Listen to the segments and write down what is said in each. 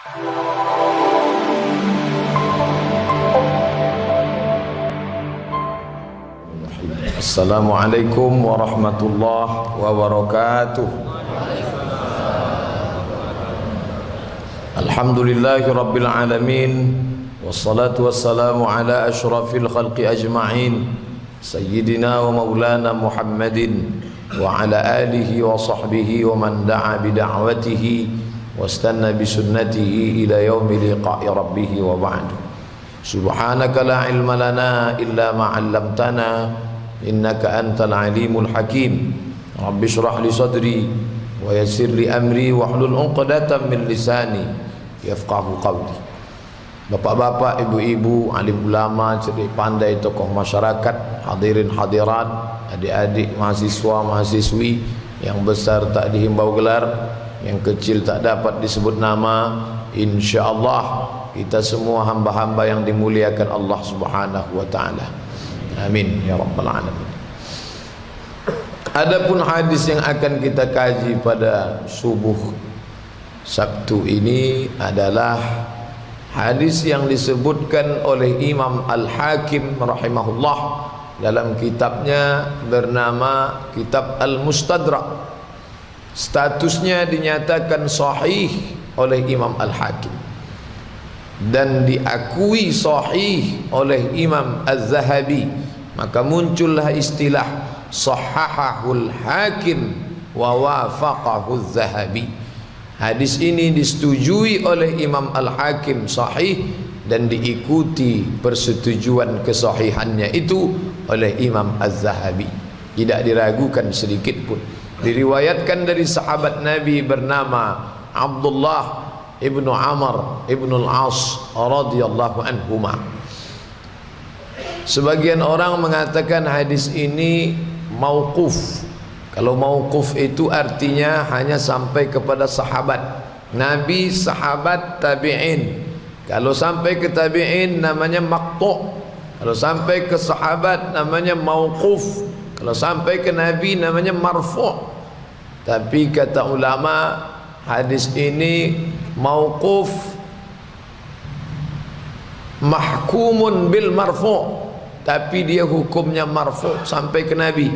Assalamualaikum warahmatullahi wabarakatuh. Alhamdulillahi rabbil alamin, wassalatu wassalamu ala ashrafil khalqi ajma'in, sayyidina wa maulana Muhammadin wa ala alihi wa sahbihi wa man da'a bida'watihi wastanna bisunnatihi ila yaumi liqa'i rabbih wa ba'du. Subhanaka la ilma lana illa ma 'allamtana innaka antal alimul hakim. Rabbi shrah li sadri wa yassir li amri wahlul 'uqdatam min lisani yafqahu qawli. Bapak-bapak, ibu-ibu, alim ulama, cerdik pandai, tokoh masyarakat, hadirin hadirat, adik-adik, mahasiswa, mahasiswi, yang besar tak dihimbau gelar, yang kecil tak dapat disebut nama, insyaallah kita semua hamba-hamba yang dimuliakan Allah Subhanahu wa taala. Amin ya rabbal alamin. Adapun hadis yang akan kita kaji pada subuh Sabtu ini adalah hadis yang disebutkan oleh Imam Al-Hakim rahimahullah dalam kitabnya bernama Kitab Al-Mustadrak. Statusnya dinyatakan sahih oleh Imam Al-Hakim dan diakui sahih oleh Imam Az-Zahabi, maka muncullah istilah sahahahul hakim wa wafaqahu Az-Zahabi. Hadis ini disetujui oleh Imam Al-Hakim sahih dan diikuti persetujuan kesahihannya itu oleh Imam Az-Zahabi, tidak diragukan sedikit pun. Diriwayatkan dari sahabat Nabi bernama Abdullah ibnu Amr ibnu al-As radhiyallahu anhuma. Sebagian orang mengatakan hadis ini mauquf. Kalau mauquf itu artinya hanya sampai kepada sahabat Nabi, sahabat, tabi'in. Kalau sampai ke tabi'in namanya maqtu'. Kalau sampai ke sahabat namanya mauquf. Kalau sampai ke Nabi namanya marfu'. Tapi kata ulama, hadis ini mauquf mahkumun bil marfu', tapi dia hukumnya marfu' sampai ke Nabi.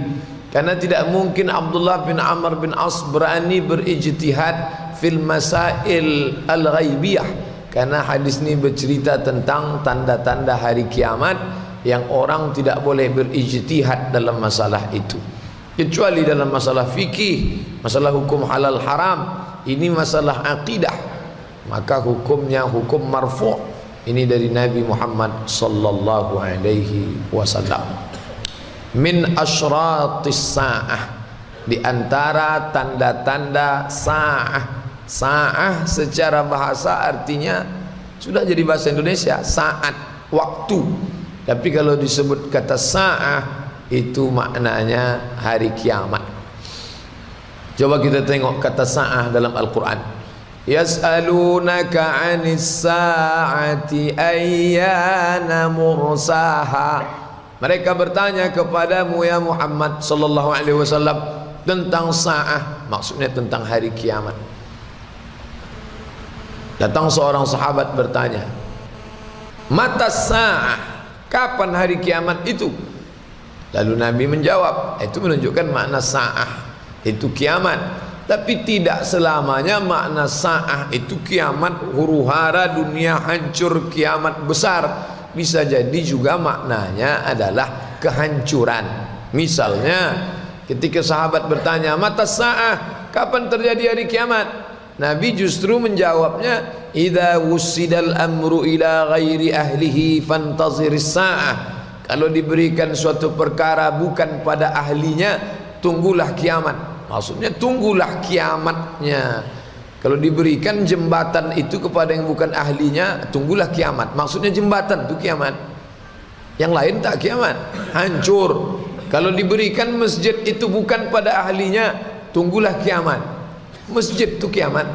Karena tidak mungkin Abdullah bin Amr bin As berani berijtihad fil masail al-ghaibiyah, karena hadis ini bercerita tentang tanda-tanda hari kiamat yang orang tidak boleh berijtihad dalam masalah itu, kecuali dalam masalah fikih, masalah hukum halal haram. Ini masalah akidah, maka hukumnya hukum marfu'. Ini dari Nabi Muhammad sallallahu alaihi wasallam. Min asyratis sa'ah, di antara tanda-tanda sa'ah. Sa'ah secara bahasa artinya sudah jadi bahasa Indonesia, saat, waktu. Tapi kalau disebut kata sa'ah itu maknanya hari kiamat. Coba kita tengok kata sa'ah dalam Al-Quran. Yas'alunaka 'anis sa'ati ayyana mursaha. Mereka bertanya kepadamu ya Muhammad sallallahu alaihi wasallam tentang sa'ah, maksudnya tentang hari kiamat. Datang seorang sahabat bertanya, mata sa'ah, kapan hari kiamat itu? Lalu Nabi menjawab, itu menunjukkan makna sa'ah itu kiamat, tapi tidak selamanya makna sa'ah itu kiamat huru-hara, dunia hancur, kiamat besar. Bisa jadi juga maknanya adalah kehancuran. Misalnya ketika sahabat bertanya, mata sa'ah, kapan terjadi hari kiamat? Nabi justru menjawabnya, idza wusidal amru ila ghairi ahlihi fantaziris sa'ah. Kalau diberikan suatu perkara bukan pada ahlinya, tunggulah kiamat. Maksudnya tunggulah kiamatnya. Kalau diberikan jembatan itu kepada yang bukan ahlinya, tunggulah kiamat. Maksudnya jembatan itu kiamat. Yang lain tak kiamat, hancur. Kalau diberikan masjid itu bukan pada ahlinya, tunggulah kiamat. Masjid itu kiamat,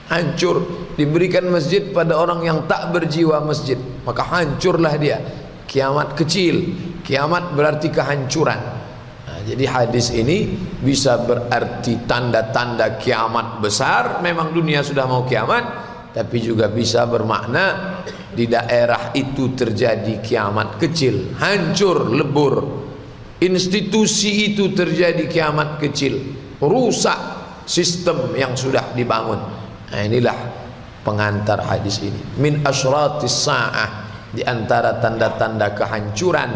hancur. Diberikan masjid pada orang yang tak berjiwa masjid, maka hancurlah dia. Kiamat kecil, kiamat berarti kehancuran. Jadi hadis ini bisa berarti tanda-tanda kiamat besar. Memang dunia sudah mau kiamat, tapi juga bisa bermakna di daerah itu terjadi kiamat kecil, hancur lebur. Institusi itu terjadi kiamat kecil, rusak sistem yang sudah dibangun. Nah, inilah pengantar hadis ini. Min asyratis sa'ah, di antara tanda-tanda kehancuran.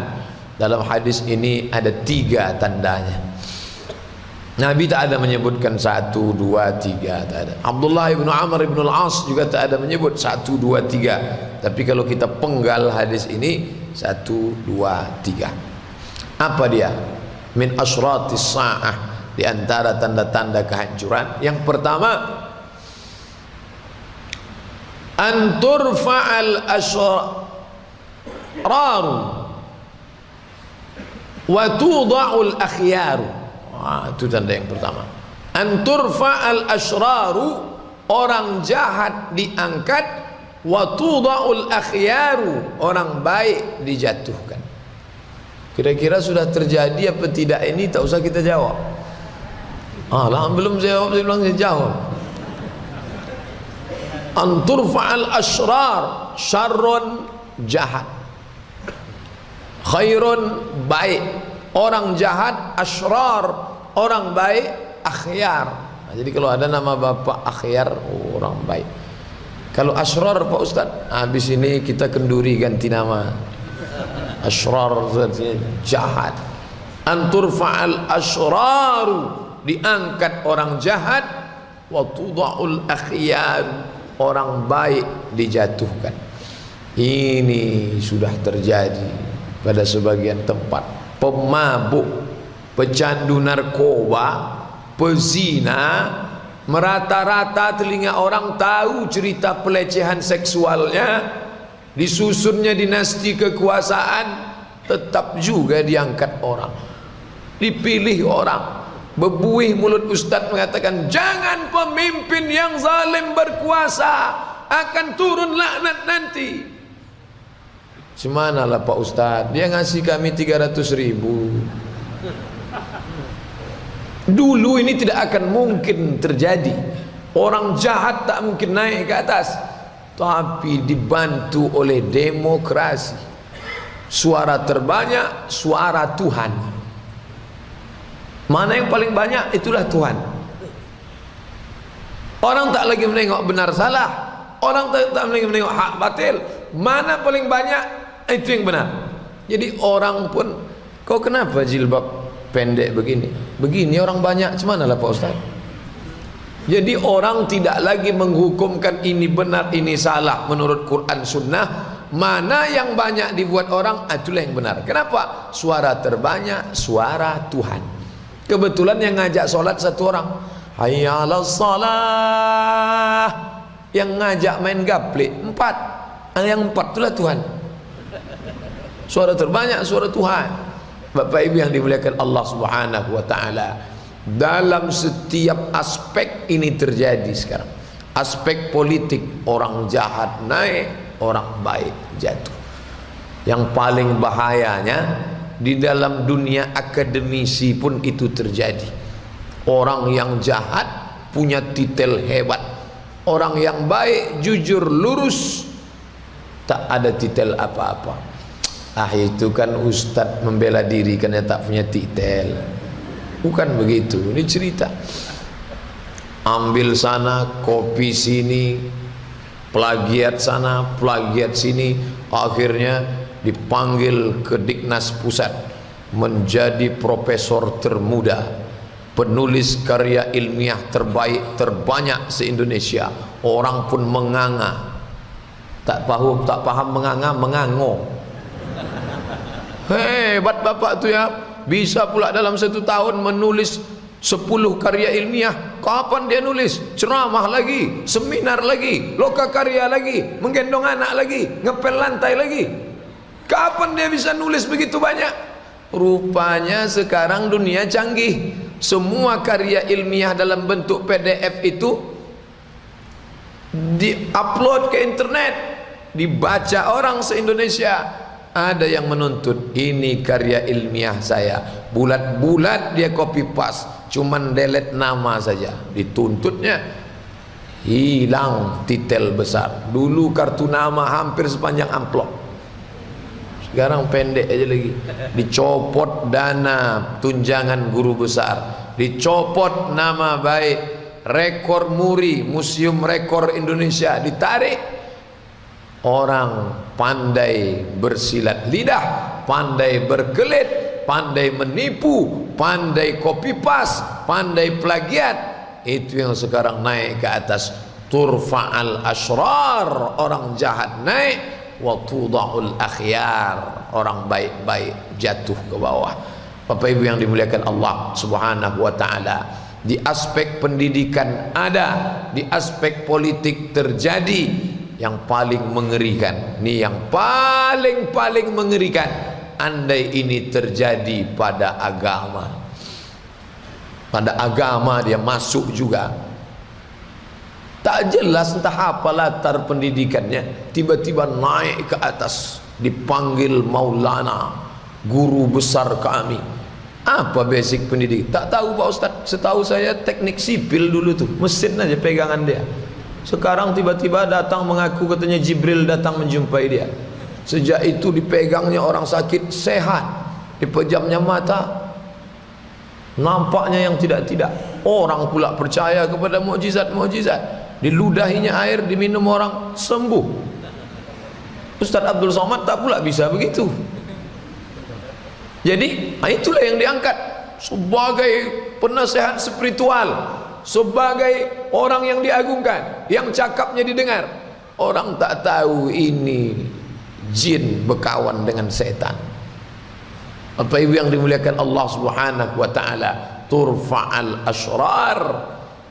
Dalam hadis ini ada 3 tandanya. Nabi tak ada menyebutkan 1, 2, 3, tak ada. Abdullah bin Amr bin Al-As juga tak ada menyebut 1, 2, 3. Tapi kalau kita penggal hadis ini 1, 2, 3. Apa dia? Min asyratis sa'ah, di antara tanda-tanda kehancuran. Yang pertama, an turfa'al asyraru wa tuda'ul akhyaru. Itu tanda yang pertama. An turfa'al asyraru, orang jahat diangkat, wa tuda'ul akhyaru, orang baik dijatuhkan. Kira-kira sudah terjadi apa tidak ini? Tak usah kita jawab. Belum jawab, saya bilang saya jawab. An turfa'al asyrar, syarrun jahat, khairun baik. Orang jahat asyrar, orang baik akhyar. Nah, jadi kalau ada nama bapak akhyar, orang baik. Kalau asyrar Pak Ustaz, habis ini kita kenduri ganti nama. Asyrar jahat. Antur fa'al asyraru, diangkat orang jahat, wa tuda'ul akhyar, orang baik dijatuhkan. Ini sudah terjadi pada sebagian tempat. Pemabuk, pecandu narkoba, pezina, merata-rata telinga orang tahu cerita pelecehan seksualnya, disusunnya dinasti kekuasaan, tetap juga diangkat orang, dipilih orang. Bebuih mulut ustaz mengatakan, jangan pemimpin yang zalim berkuasa, akan turun laknat nanti. Semanalah Pak Ustaz, dia ngasih kami 300.000. Dulu ini tidak akan mungkin terjadi. Orang jahat tak mungkin naik ke atas, tapi dibantu oleh demokrasi. Suara terbanyak, suara Tuhan. Mana yang paling banyak, itulah Tuhan. Orang tak lagi menengok benar salah, orang tak lagi menengok hak batil. Mana paling banyak, itu yang benar. Jadi orang pun, kau kenapa jilbab pendek begini? Begini orang banyak, cemanalah Pak Ustaz. Jadi orang tidak lagi menghukumkan ini benar, ini salah menurut Quran Sunnah. Mana yang banyak dibuat orang, itulah yang benar. Kenapa? Suara terbanyak, suara Tuhan. Kebetulan yang ngajak solat 1 orang, hayya 'alas shalah. Yang ngajak main gaplik 4. Yang 4 itulah Tuhan. Suara terbanyak, suara Tuhan. Bapak Ibu yang dimuliakan Allah Subhanahu wa taala, dalam setiap aspek ini terjadi sekarang. Aspek politik, orang jahat naik, orang baik jatuh. Yang paling bahayanya, di dalam dunia akademisi pun itu terjadi. Orang yang jahat punya titel hebat, orang yang baik jujur lurus tak ada titel apa-apa. Itu kan ustadz membela diri karena tak punya titel. Bukan begitu, ini cerita. Ambil sana, kopi sini, plagiat sana, plagiat sini, akhirnya dipanggil ke Diknas Pusat, menjadi profesor termuda, penulis karya ilmiah terbaik terbanyak se-Indonesia. Orang pun menganga. Tak paham menganga, mengango. Hebat bapak tu ya, bisa pula dalam 1 tahun menulis 10 karya ilmiah. Kapan dia nulis? Ceramah lagi, seminar lagi, loka karya lagi, menggendong anak lagi, ngepel lantai lagi. Kapan dia bisa nulis begitu banyak? Rupanya sekarang dunia canggih. Semua karya ilmiah dalam bentuk PDF itu di-upload ke internet, dibaca orang se-Indonesia. Ada yang menuntut, ini karya ilmiah saya, bulat-bulat dia copy paste, cuman delete nama saja, dituntutnya. hilang titel besar. Dulu kartu nama hampir sepanjang amplop, sekarang pendek aja lagi. Dicopot dana tunjangan guru besar, dicopot nama baik, rekor muri Museum Rekor Indonesia ditarik. Orang pandai bersilat lidah, pandai berkelit, pandai menipu, pandai copy paste, pandai plagiat, itu yang sekarang naik ke atas. Turfa'al asrar, orang jahat naik, wa tuda'ul akhyar, orang baik-baik jatuh ke bawah. Bapak Ibu yang dimuliakan Allah Subhanahu wa taala, di aspek pendidikan ada, di aspek politik terjadi. Yang paling mengerikan, ini yang paling mengerikan, andai ini terjadi pada agama. Pada agama dia masuk juga. Tak jelas entah apa latar pendidikannya, tiba-tiba naik ke atas, dipanggil Maulana, guru besar kami. Apa basic pendidikan? Tak tahu Pak Ustaz. Setahu saya teknik sipil dulu tuh, mesin aja pegangan dia. Sekarang tiba-tiba datang mengaku katanya Jibril datang menjumpai dia. Sejak itu dipegangnya orang sakit sehat, dipejamnya mata, nampaknya yang tidak-tidak. Orang pula percaya kepada mukjizat-mukjizat. Diludahinya air diminum orang sembuh. Ustaz Abdul Somad tak pula bisa begitu. Jadi itulah yang diangkat sebagai penasehat spiritual, sebagai orang yang diagungkan, yang cakapnya didengar. Orang tak tahu ini jin berkawan dengan setan. Bapak Ibu yang dimuliakan Allah Subhanahu wa taala, turfa'al asrar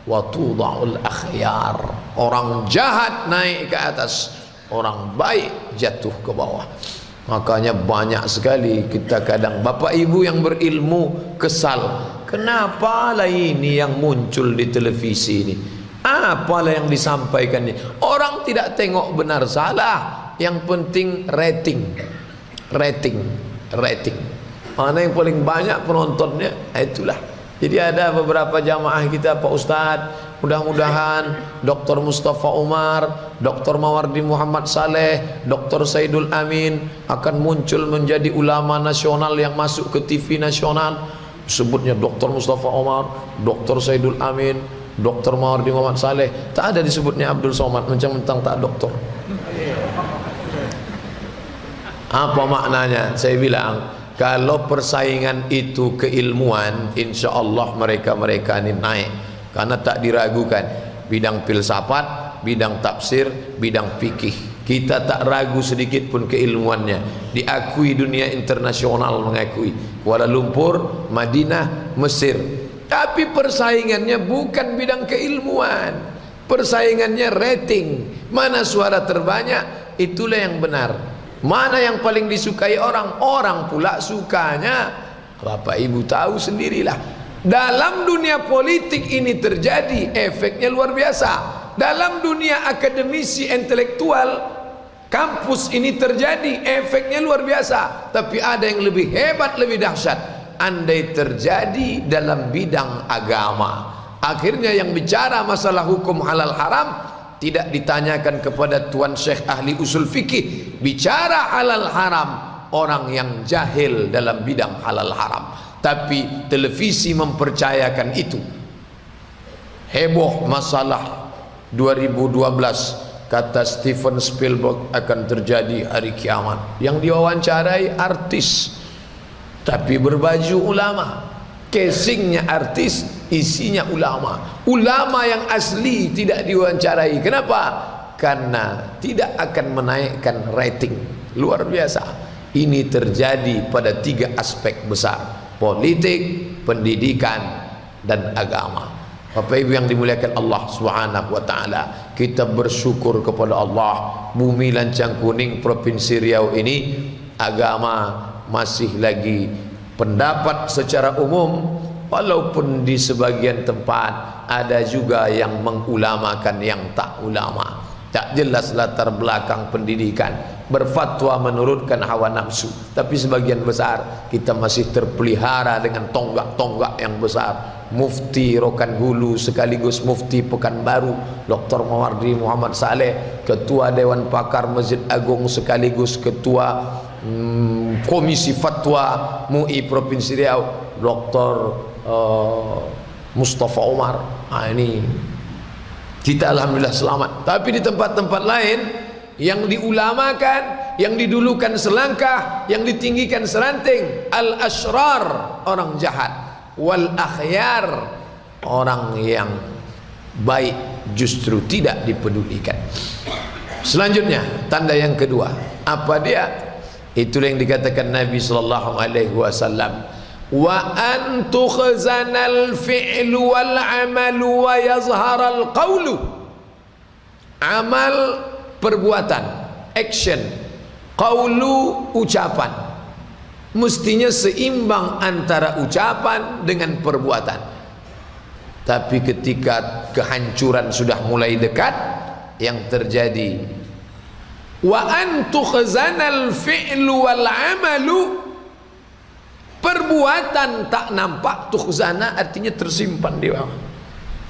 wa tuda'ul akhyar. Orang jahat naik ke atas, orang baik jatuh ke bawah. Makanya banyak sekali kita kadang Bapak Ibu yang berilmu kesal, kenapa lah ini yang muncul di televisi ini, apalah yang disampaikan ini. Orang tidak tengok benar salah, yang penting rating. Mana yang paling banyak penontonnya, itulah. Jadi ada beberapa jamaah kita, Pak Ustadz, mudah-mudahan Dr. Mustafa Umar, Dr. Mawardi Muhammad Saleh, Dr. Saidul Amin akan muncul menjadi ulama nasional yang masuk ke TV nasional. Sebutnya Dr. Mustafa Umar, Dr. Saidul Amin, Dr. Mawardi Muhammad Saleh, tak ada disebutnya Abdul Somad, mentang-mentang tak doktor. Apa maknanya? Saya bilang, kalau persaingan itu keilmuan, insya Allah mereka-mereka ini naik. Karena tak diragukan, bidang filsafat, bidang tafsir, bidang fikih, kita tak ragu sedikit pun keilmuannya. Diakui dunia internasional, mengakui Kuala Lumpur, Madinah, Mesir. Tapi persaingannya bukan bidang keilmuan, persaingannya rating. Mana suara terbanyak, itulah yang benar. Mana yang paling disukai orang, orang pula sukanya. Bapak Ibu tahu sendirilah, dalam dunia politik ini terjadi, efeknya luar biasa. Dalam dunia akademisi intelektual kampus ini terjadi, efeknya luar biasa. Tapi ada yang lebih hebat, lebih dahsyat, andai terjadi dalam bidang agama. Akhirnya yang bicara masalah hukum halal haram tidak ditanyakan kepada tuan syekh ahli usul fikih. Bicara halal haram orang yang jahil dalam bidang halal haram, tapi televisi mempercayakan itu. Heboh masalah 2012, kata Steven Spielberg akan terjadi hari kiamat. Yang diwawancarai artis, tapi berbaju ulama. Casingnya artis, isinya ulama. Ulama yang asli tidak diwawancarai. Kenapa? Karena tidak akan menaikkan rating. Luar biasa. Ini terjadi pada 3 aspek besar: politik, pendidikan, dan agama. Bapak Ibu yang dimuliakan Allah Subhanahu wa taala, kita bersyukur kepada Allah, bumi Lancang Kuning Provinsi Riau ini agama masih lagi pendapat secara umum, walaupun di sebagian tempat ada juga yang mengulamakan yang tak ulama. Tak jelas latar belakang pendidikan, berfatwa menurutkan hawa nafsu. Tapi sebagian besar kita masih terpelihara dengan tonggak-tonggak yang besar. Mufti Rokan Hulu sekaligus Mufti Pekanbaru Dr. Mawardi Muhammad Saleh, Ketua Dewan Pakar Masjid Agung sekaligus Ketua Komisi Fatwa MUI Provinsi Riau Dr. Mustafa Omar. Ini kita alhamdulillah selamat. Tapi di tempat-tempat lain yang diulamakan, yang didulukan selangkah, yang ditinggikan seranting, al-ashrar, orang jahat, wal akhyar, orang yang baik justru tidak dipedulikan. Selanjutnya tanda yang kedua, apa dia? Itulah yang dikatakan Nabi sallallahu alaihi wasallam, wa an tukhzanal fi'lu wal 'amalu wa yazharal qawlu. Amal, perbuatan, action, qaulu, ucapan, mestinya seimbang antara ucapan dengan perbuatan. Tapi ketika kehancuran sudah mulai dekat, yang terjadi wa an tukhzanal fi'lu wal 'amalu, perbuatan tak nampak, tukhzana artinya tersimpan di bawah.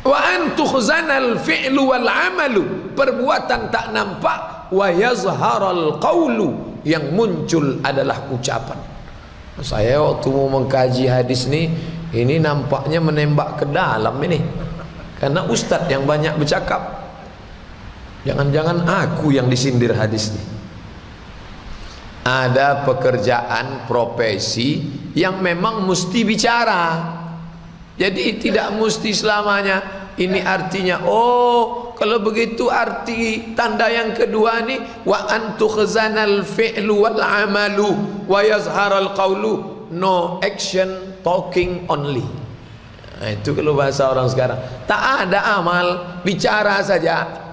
Wa an tukhzanal fi'lu wal 'amalu, perbuatan tak nampak, wa yazharal qawlu, yang muncul adalah ucapan. Saya waktu mau mengkaji hadis ini nampaknya menembak ke dalam ini, karena ustadz yang banyak bercakap. Jangan-jangan aku yang disindir hadis ini. Ada pekerjaan, profesi yang memang mesti bicara. Jadi tidak mesti selamanya. Ini artinya, oh kalau begitu arti tanda yang kedua ni wa an tukhzanal fi'lu wal 'amalu wa yazharal qawlu, no action, talking only. Nah, itu kalau bahasa orang sekarang. Tak ada amal, bicara saja.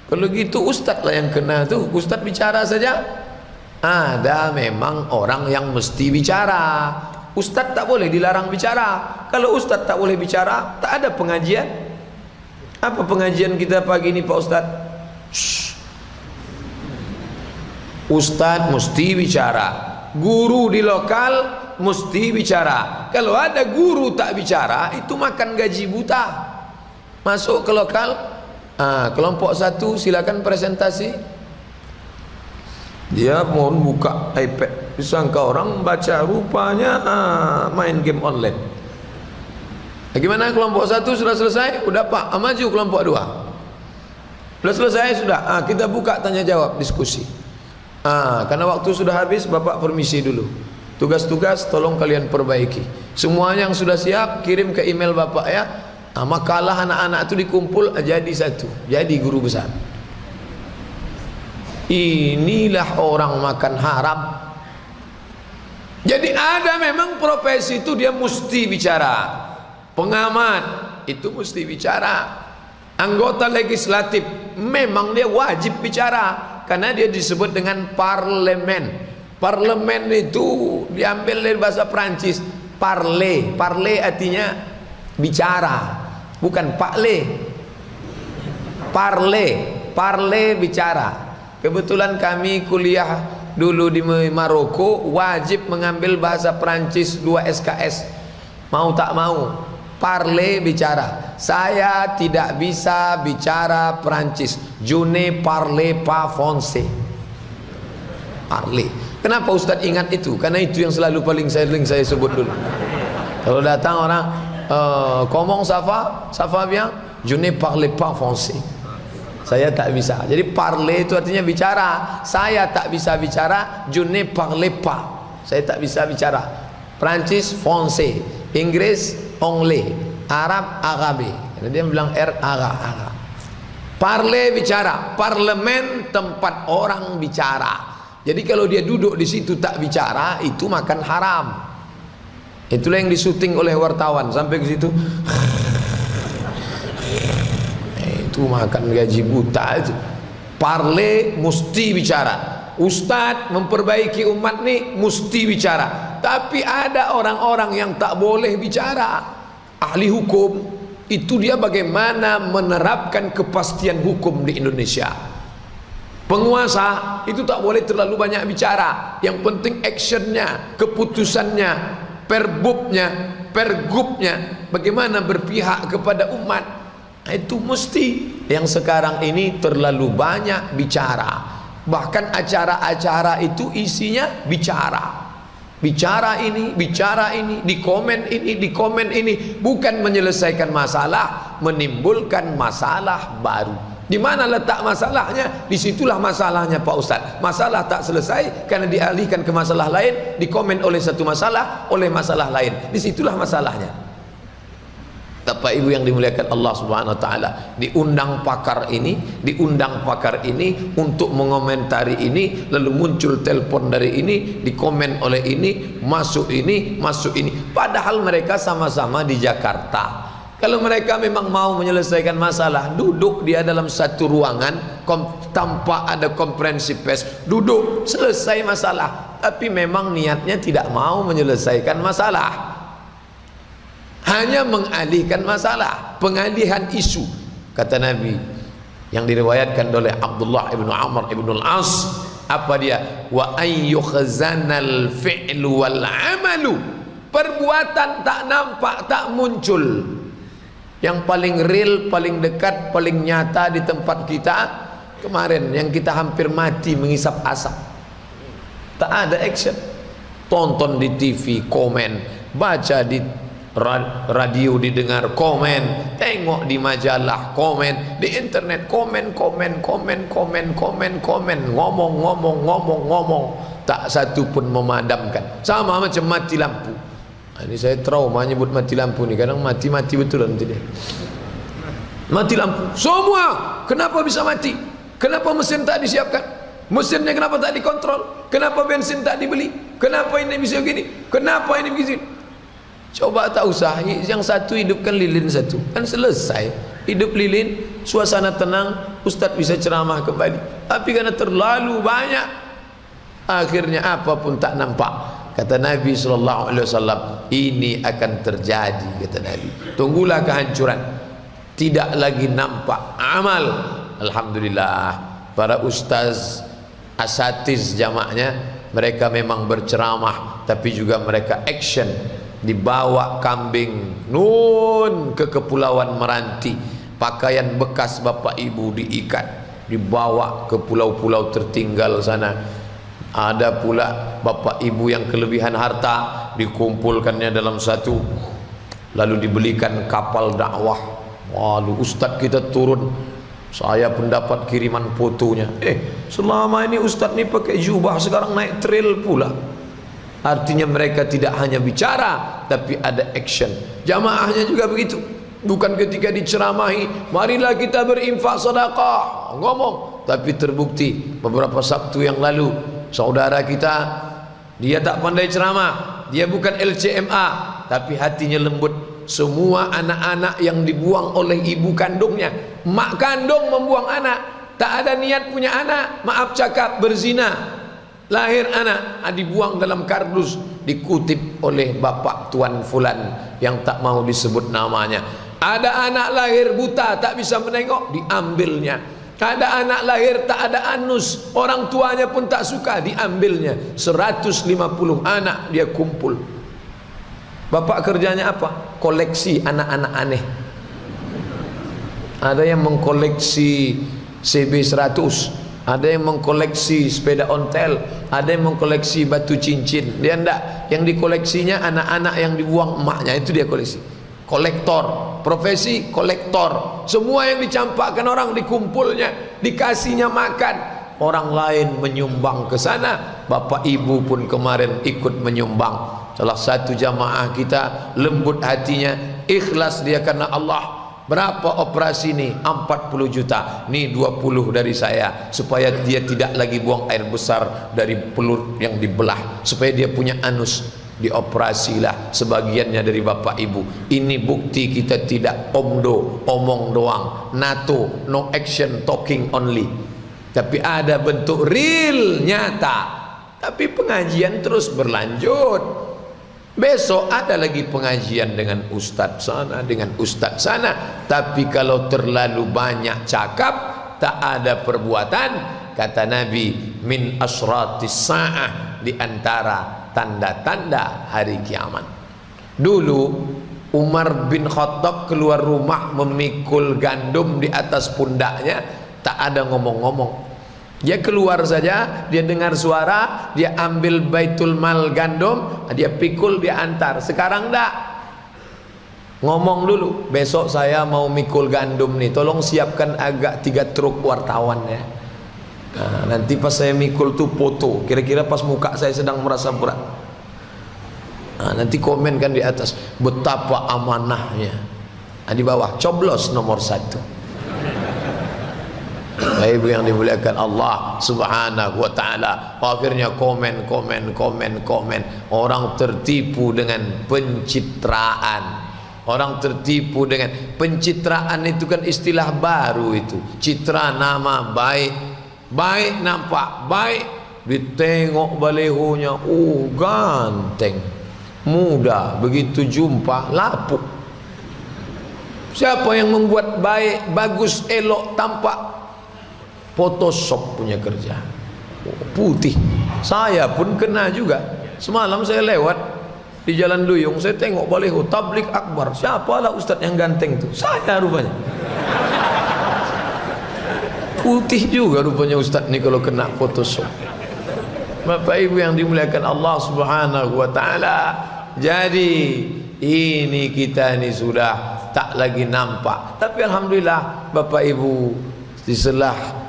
Kalau gitu ustadz lah yang kena tuh, ustadz bicara saja. Ada memang orang yang mesti bicara. Ustadz tak boleh dilarang bicara. Kalau ustadz tak boleh bicara, tak ada pengajian. Apa pengajian kita pagi ini Pak Ustadz? Ustadz mesti bicara. Guru di lokal mesti bicara. Kalau ada guru tak bicara, itu makan gaji buta. Masuk ke lokal, kelompok 1 silakan presentasi. Dia mohon buka iPad, disangka orang baca, rupanya main game online. Bagaimana kelompok 1 sudah selesai? Udah Pak, maju kelompok 2. Sudah selesai? Sudah. Kita buka tanya jawab, diskusi. Karena waktu sudah habis, Bapak permisi dulu. Tugas-tugas tolong kalian perbaiki. Semuanya yang sudah siap kirim ke email Bapak ya. Makalah anak-anak itu dikumpul jadi satu, jadi guru besar. Inilah orang makan haram. Jadi ada memang profesi itu dia mesti bicara. Pengamat itu mesti bicara. Anggota legislatif memang dia wajib bicara, karena dia disebut dengan parlemen. Parlemen itu diambil dari bahasa Prancis, parler. Parler artinya bicara, bukan parler. Parler, parler bicara. Kebetulan kami kuliah dulu di Maroko, wajib mengambil bahasa Prancis 2 SKS. Mau tak mau, parler bicara. Saya tidak bisa bicara Prancis. Je ne parle pas français. Parler. Kenapa Ustaz ingat itu? Karena itu yang selalu paling saya sebut dulu. Kalau datang orang, comment ça va bien? Je ne parle pas français. Saya tak bisa. Jadi parler itu artinya bicara. Saya tak bisa bicara. Je ne parle pas. Saya tak bisa bicara. Prancis, français. Inggris, anglais. Arab, arabe. Dia bilang ara. Parler bicara. Parlemen tempat orang bicara. Jadi kalau dia duduk di situ tak bicara, itu makan haram. Itulah yang disuting oleh wartawan sampai ke situ. Itu makan gaji buta itu. Parler mesti bicara. Ustadz memperbaiki umat nih mesti bicara. Tapi ada orang-orang yang tak boleh bicara. Ahli hukum itu dia bagaimana menerapkan kepastian hukum di Indonesia. Penguasa itu tak boleh terlalu banyak bicara. Yang penting actionnya, keputusannya, perbubnya. pergubnya, bagaimana berpihak kepada umat. Itu mesti. Yang sekarang ini terlalu banyak bicara, bahkan acara-acara itu isinya bicara. Bicara ini, di komen ini, bukan menyelesaikan masalah, menimbulkan masalah baru. Di mana letak masalahnya? Disitulah masalahnya Pak Ustadz. Masalah tak selesai karena dialihkan ke masalah lain, dikomen oleh satu masalah, oleh masalah lain. Disitulah masalahnya. Bapak Ibu yang dimuliakan Allah Subhanahu Wa Taala, diundang pakar ini untuk mengomentari ini, lalu muncul telepon dari ini, dikomen oleh ini, masuk ini. Padahal mereka sama-sama di Jakarta. Kalau mereka memang mau menyelesaikan masalah, duduk dia dalam satu ruangan tanpa ada konferensi pers, duduk selesai masalah. Tapi memang niatnya tidak mau menyelesaikan masalah, hanya mengalihkan masalah, pengalihan isu. Kata Nabi yang diriwayatkan oleh Abdullah ibn Amr ibn al-As, apa dia? Wa ayyukhzanal fi'lu wal amalu. Perbuatan tak nampak, tak muncul. Yang paling real, paling dekat, paling nyata di tempat kita kemarin, yang kita hampir mati mengisap asap, tak ada action. Tonton di TV, komen, baca di radio, didengar, komen, tengok di majalah, komen, di internet, komen, ngomong, tak satu pun memadamkan. Sama macam mati lampu. Ini saya trauma nyebut mati lampu nih, kadang mati betul nanti dia. Mati lampu semua. Kenapa bisa mati? Kenapa mesin tak disiapkan? Mesinnya kenapa tak dikontrol? Kenapa bensin tak dibeli? Kenapa ini bisa begini? Kenapa ini begini? Coba tak usah, yang satu hidupkan lilin satu, kan selesai. Hidup lilin, suasana tenang, Ustadz bisa ceramah kembali. Tapi karena terlalu banyak, akhirnya apapun tak nampak. Kata Nabi SAW, ini akan terjadi. Kata Nabi, tunggulah kehancuran, tidak lagi nampak amal. Alhamdulillah, para ustaz, asatiz jamaknya, mereka memang berceramah, tapi juga mereka action. Dibawa kambing nun ke kepulauan Meranti, pakaian bekas bapak ibu diikat, dibawa ke pulau-pulau tertinggal sana. Ada pula bapak ibu yang kelebihan harta, dikumpulkannya dalam satu, lalu dibelikan kapal dakwah. Lalu ustadz kita turun, saya pun dapat kiriman fotonya. Selama ini ustadz ini pakai jubah, sekarang naik trail pula. Artinya mereka tidak hanya bicara, tapi ada action. Jamaahnya juga begitu. Bukan ketika diceramahi, marilah kita berinfak sedekah, ngomong. Tapi terbukti beberapa Sabtu yang lalu, saudara kita, dia tak pandai ceramah, dia bukan LCMA, tapi hatinya lembut. Semua anak-anak yang dibuang oleh ibu kandungnya, mak kandung membuang anak, tak ada niat punya anak, maaf cakap, berzina. Lahir anak, dibuang dalam kardus, dikutip oleh bapak tuan fulan yang tak mau disebut namanya. Ada anak lahir buta, tak bisa menengok, diambilnya. Ada anak lahir tak ada anus, orang tuanya pun tak suka, diambilnya. 150 anak dia kumpul. Bapak kerjanya apa? Koleksi anak-anak aneh. Ada yang mengkoleksi CB100, ada yang mengkoleksi sepeda ontel, ada yang mengkoleksi batu cincin. Dia enggak, yang dikoleksinya anak-anak yang dibuang emaknya, itu dia koleksi. Kolektor, profesi kolektor. Semua yang dicampakkan orang dikumpulnya, dikasihnya makan. Orang lain menyumbang ke sana. Bapak ibu pun kemarin ikut menyumbang. Salah satu jamaah kita lembut hatinya, ikhlas dia karena Allah. Berapa operasi ini? 40 juta. Nih 20 dari saya, supaya dia tidak lagi buang air besar dari pelur yang dibelah, supaya dia punya anus. Dioperasilah sebagiannya dari bapak ibu. Ini bukti kita tidak omong doang, NATO, no action, talking only. Tapi ada bentuk real, nyata. Tapi pengajian terus berlanjut. Besok ada lagi pengajian dengan ustadz sana, dengan ustadz sana. Tapi kalau terlalu banyak cakap, tak ada perbuatan, kata Nabi, min asratis sa'ah, di antara tanda-tanda hari kiamat. Dulu Umar bin Khattab keluar rumah memikul gandum di atas pundaknya, tak ada ngomong-ngomong. Dia keluar saja, dia dengar suara, dia ambil baitul mal gandum, dia pikul, dia antar. Sekarang enggak. Ngomong dulu, besok saya mau mikul gandum nih, tolong siapkan agak 3 truk wartawan ya. Nah, nanti pas saya mikul tuh foto, kira-kira pas muka saya sedang merasa berat. Nah, nanti komen kan di atas, betapa amanahnya. Nah, di bawah, coblos nomor 1. Ibu yang dimuliakan Allah subhanahu wa ta'ala. Akhirnya komen. Orang tertipu dengan pencitraan. Orang tertipu dengan pencitraan, itu kan istilah baru itu. Citra nama baik, baik nampak baik, ditengok balehonya, ganteng, muda, begitu jumpa lapuk. Siapa yang membuat baik, bagus, elok, tampak? Photoshop punya kerja. Putih. Saya pun kena juga. Semalam saya lewat di Jalan Duyung, saya tengok baleho tablik akbar. Siapalah ustaz yang ganteng itu? Saya rupanya. Putih juga rupanya ustaz ini kalau kena Photoshop. Bapak Ibu yang dimuliakan Allah subhanahu wa ta'ala. Jadi ini kita ini sudah tak lagi nampak. Tapi alhamdulillah Bapak Ibu, di selah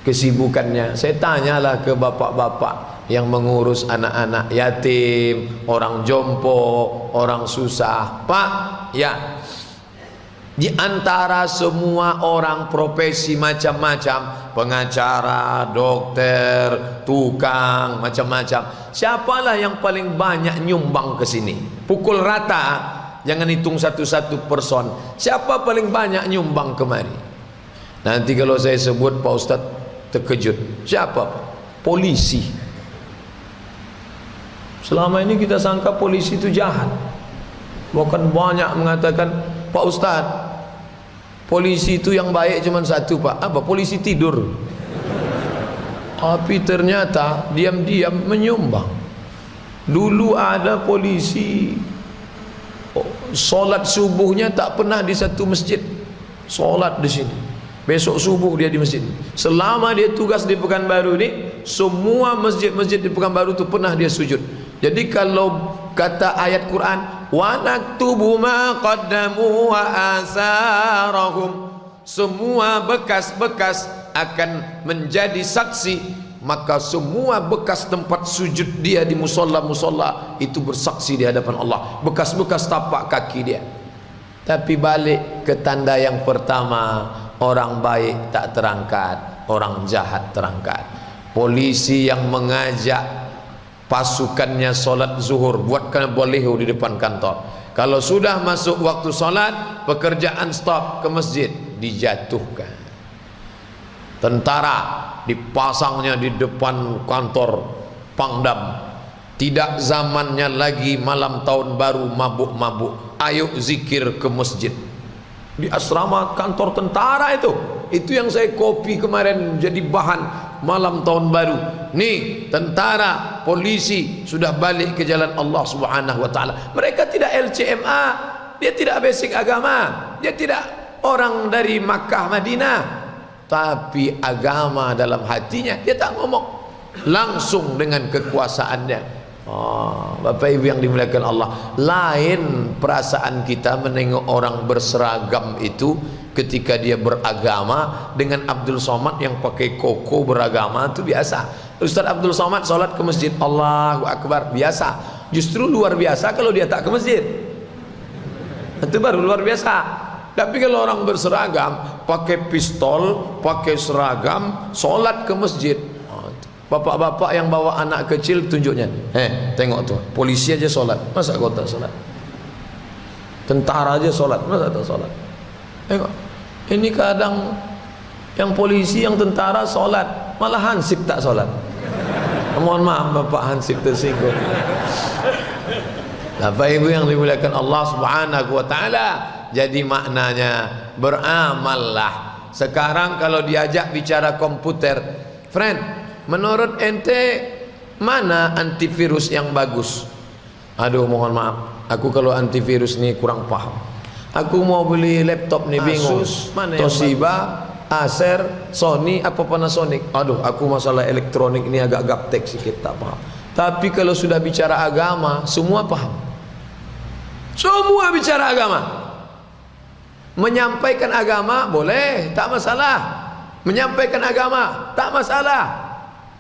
kesibukannya, saya tanyalah ke bapak-bapak yang mengurus anak-anak yatim, orang jompo, orang susah. Pak, ya, di antara semua orang profesi macam-macam, pengacara, dokter, tukang, macam-macam, siapalah yang paling banyak nyumbang ke sini? Pukul rata, jangan hitung satu-satu person. Siapa paling banyak nyumbang kemari? Nanti kalau saya sebut Pak Ustadz terkejut. Siapa? Polisi. Selama ini kita sangka polisi itu jahat. Bahkan banyak mengatakan, Pak Ustadz, polisi itu yang baik cuma satu Pak. Apa? Polisi tidur. Tapi ternyata diam-diam menyumbang. Dulu ada polisi solat subuhnya tak pernah di satu masjid, solat di sini. Besok subuh dia di masjid. Selama dia tugas di Pekanbaru ini, semua masjid-masjid di Pekanbaru itu pernah dia sujud. Jadi kalau kata ayat Quran, wa naktubu ma qaddamu wa asarahum, semua bekas-bekas akan menjadi saksi, maka semua bekas tempat sujud dia di musola-musola itu bersaksi di hadapan Allah, bekas-bekas tapak kaki dia. Tapi balik ke tanda yang pertama, orang baik tak terangkat, orang jahat terangkat. Polisi yang mengajak pasukannya solat zuhur, buatkan boleho di depan kantor. Kalau sudah masuk waktu solat, pekerjaan stop, ke masjid, dijatuhkan. Tentara dipasangnya di depan kantor Pangdam. Tidak zamannya lagi malam tahun baru mabuk-mabuk. Ayo zikir ke masjid. Di asrama kantor tentara itu yang saya copy kemarin jadi bahan malam tahun baru. Nih, tentara, polisi sudah balik ke jalan Allah subhanahu wa ta'ala. Mereka tidak LCMA, dia tidak basic agama, dia tidak orang dari Makkah Madinah, tapi agama dalam hatinya. Dia tak ngomong, langsung dengan kekuasaannya. Bapak Ibu yang dimuliakan Allah, lain perasaan kita menengok orang berseragam itu ketika dia beragama dengan Abdul Somad yang pakai koko beragama itu biasa. Ustaz Abdul Somad sholat ke masjid, Allahu Akbar, biasa. Justru luar biasa kalau dia tak ke masjid, itu baru luar biasa. Tapi kalau orang berseragam, pakai pistol, pakai seragam, sholat ke masjid, bapak-bapak yang bawa anak kecil tunjuknya, tengok tuh, polisi aja sholat, masa kau tak sholat? Tentara aja sholat, masa tak sholat? Tengok, ini kadang yang polisi, yang tentara sholat, malah Hansip tak sholat. Mohon maaf Bapak Hansip tersinggung. Bapak Ibu yang dimuliakan Allah subhanahu wa ta'ala, jadi maknanya beramallah. Sekarang kalau diajak bicara komputer, friend, menurut ente mana antivirus yang bagus? Aduh mohon maaf, aku kalau antivirus nih kurang paham. Aku mau beli laptop nih bingung. Asus, Toshiba, Acer, Sony, apa Panasonic. Aduh, aku masalah elektronik ini agak gaptek sedikit, tak paham. Tapi kalau sudah bicara agama, semua paham. Semua bicara agama. Menyampaikan agama boleh, tak masalah. Menyampaikan agama tak masalah.